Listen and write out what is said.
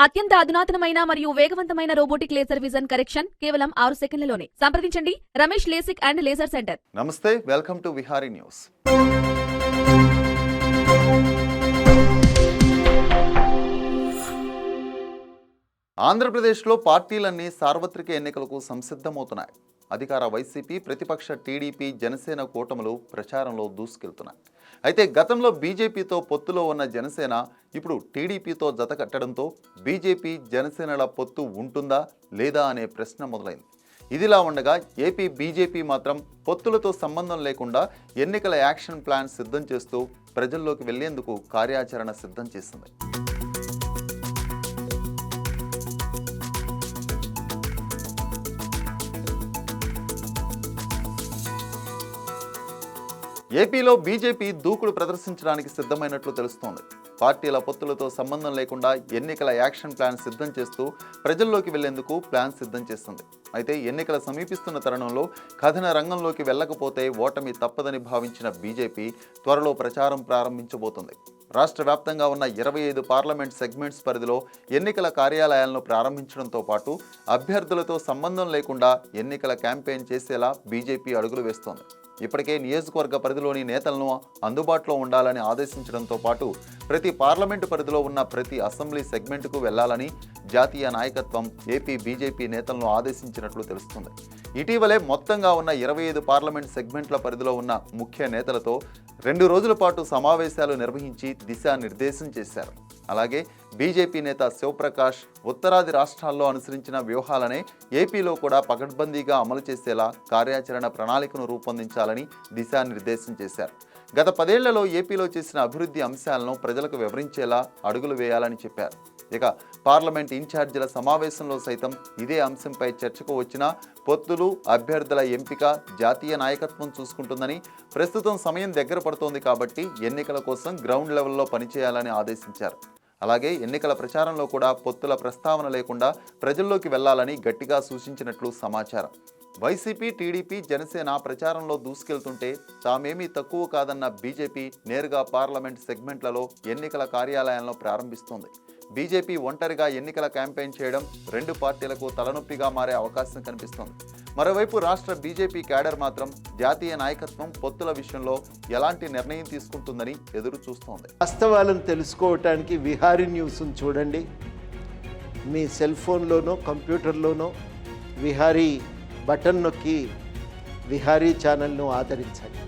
అత్యంత అధునాతనమైన మరియు వేగవంతమైన రోబోటిక్ లేజర్ విజన్ కరెక్షన్ కేవలం 6 సెకన్లలోనే. సంప్రదించండి Ramesh LASIK and laser centre. నమస్తే, వెల్కమ్ టు విహారీ న్యూస్. ఆంధ్రప్రదేశ్లో పార్టీలన్నీ సార్వత్రిక ఎన్నికలకు సంసిద్ధమవుతున్నాయి. అధికార వైసీపీ, ప్రతిపక్ష టీడీపీ, జనసేన కూటములు ప్రచారంలో దూసుకెళ్తున్నాయి. అయితే గతంలో బీజేపీతో పొత్తులో ఉన్న జనసేన ఇప్పుడు టీడీపీతో జత కట్టడంతో బీజేపీ జనసేనల పొత్తు ఉంటుందా లేదా అనే ప్రశ్న మొదలైంది. ఇదిలా ఉండగా ఏపీ బీజేపీ మాత్రం పొత్తులతో సంబంధం లేకుండా ఎన్నికల యాక్షన్ ప్లాన్ సిద్ధం చేస్తూ ప్రజల్లోకి వెళ్లేందుకు కార్యాచరణ సిద్ధం చేసింది. ఏపీలో బీజేపీ దూకుడు ప్రదర్శించడానికి సిద్ధమైనట్లు తెలుస్తోంది. పార్టీల పొత్తులతో సంబంధం లేకుండా ఎన్నికల యాక్షన్ ప్లాన్ సిద్ధం చేస్తూ ప్రజల్లోకి వెళ్లేందుకు ప్లాన్ సిద్ధం చేస్తుంది. అయితే ఎన్నికలు సమీపిస్తున్న తరుణంలో కథన రంగంలోకి వెళ్లకపోతే ఓటమి తప్పదని భావించిన బీజేపీ త్వరలో ప్రచారం ప్రారంభించబోతుంది. రాష్ట్ర వ్యాప్తంగా ఉన్న 25 పార్లమెంట్ సెగ్మెంట్స్ పరిధిలో ఎన్నికల కార్యాలయాలను ప్రారంభించడంతో పాటు అభ్యర్థులతో సంబంధం లేకుండా ఎన్నికల క్యాంపెయిన్ చేసేలా బీజేపీ అడుగులు వేస్తోంది. ఇప్పటికే నియోజకవర్గ పరిధిలోని నేతలను అందుబాటులో ఉండాలని ఆదేశించడంతో పాటు ప్రతి పార్లమెంటు పరిధిలో ఉన్న ప్రతి అసెంబ్లీ సెగ్మెంట్కు వెళ్లాలని జాతీయ నాయకత్వం ఏపీ బీజేపీ నేతలను ఆదేశించినట్లు తెలుస్తుంది. ఇటీవలే మొత్తంగా ఉన్న 25 పార్లమెంట్ సెగ్మెంట్ల పరిధిలో ఉన్న ముఖ్య నేతలతో 2 రోజుల పాటు సమావేశాలు నిర్వహించి దిశానిర్దేశం చేశారు. అలాగే బీజేపీ నేత శివప్రకాష్ ఉత్తరాది రాష్ట్రాల్లో అనుసరించిన వ్యూహాలనే ఏపీలో కూడా పకడ్బందీగా అమలు చేసేలా కార్యాచరణ ప్రణాళికను రూపొందించాలని దిశానిర్దేశం చేశారు. గత 10 ఏళ్లలో ఏపీలో చేసిన అభివృద్ధి అంశాలను ప్రజలకు వివరించేలా అడుగులు వేయాలని చెప్పారు. ఇక పార్లమెంట్ ఇన్ఛార్జీల సమావేశంలో సైతం ఇదే అంశంపై చర్చకు వచ్చిన పొత్తులు, అభ్యర్థుల ఎంపిక జాతీయ నాయకత్వం చూసుకుంటుందని, ప్రస్తుతం సమయం దగ్గర పడుతోంది కాబట్టి ఎన్నికల కోసం గ్రౌండ్ లెవెల్లో పనిచేయాలని ఆదేశించారు. అలాగే ఎన్నికల ప్రచారంలో కూడా పొత్తుల ప్రస్తావన లేకుండా ప్రజల్లోకి వెళ్లాలని గట్టిగా సూచించినట్లు సమాచారం. వైసీపీ, టీడీపీ, జనసేన ప్రచారంలో దూసుకెళ్తుంటే తామేమీ తక్కువ కాదన్న బీజేపీ నేరుగా పార్లమెంట్ సెగ్మెంట్లలో ఎన్నికల కార్యాలయాలను ప్రారంభిస్తోంది. బీజేపీ ఒంటరిగా ఎన్నికల క్యాంపెయిన్ చేయడం 2 పార్టీలకు తలనొప్పిగా మారే అవకాశం కనిపిస్తోంది. మరోవైపు రాష్ట్ర బీజేపీ క్యాడర్ మాత్రం జాతీయ నాయకత్వం పొత్తుల విషయంలో ఎలాంటి నిర్ణయం తీసుకుంటుందని ఎదురు చూస్తోంది. వాస్తవాలను తెలుసుకోవటానికి విహారీ న్యూస్ను చూడండి. మీ సెల్ ఫోన్లోనో కంప్యూటర్లోనో విహారీ బటన్ నొక్కి విహారీ ఛానల్ను ఆదరించండి.